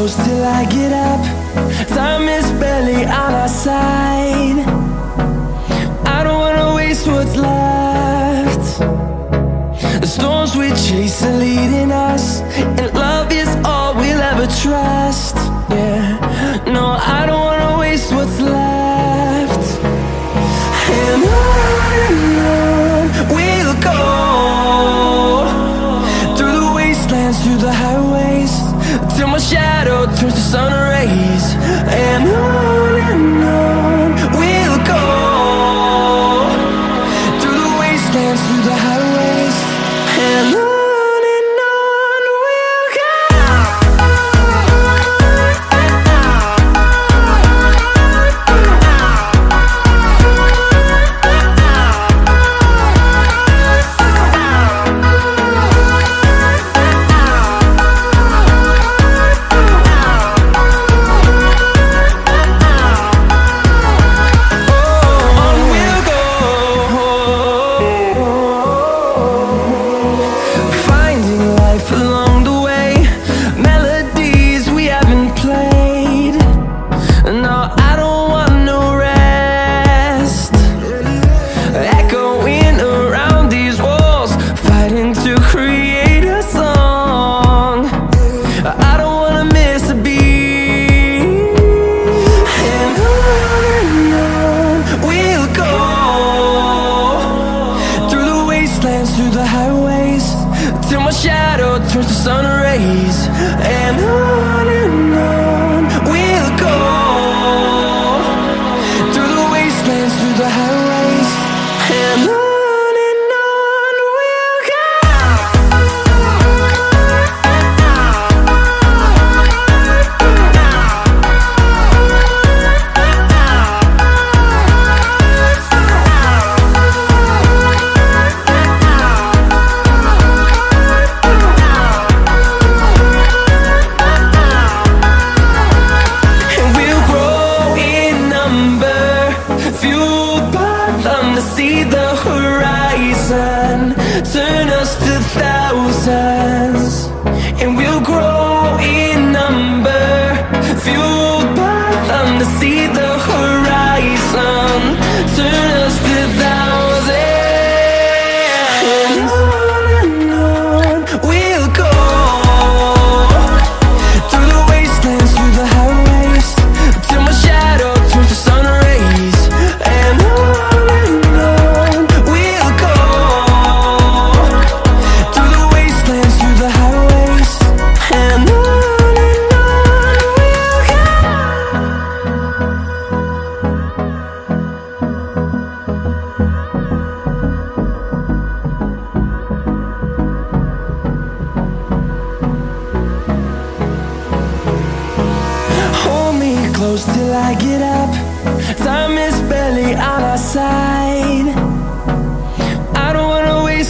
close till I get up. Time is barely on our side. I don't wanna waste what's left. The storms we chase are leading us, and love is all we'll ever trust. Yeah, no, I don't wanna waste what's left. And on we'll go, through the wastelands, through the highways, till my shadow turns to sun rays. And on we'll go, through the wastelands, through the highways, and on we'll go. Through the highways, till my shadow turns to sun rays. And on we'll go, through the wastelands, through the highways, and on we'll go. See the horizon, turn us to thousands, and we'll grow in number, fueled by them to see the horizon, turn us to thousands, and on we'll go, through the wastelands, through the highways, till my shadow turns to sun rays. And close till I get up. Time is barely on our side.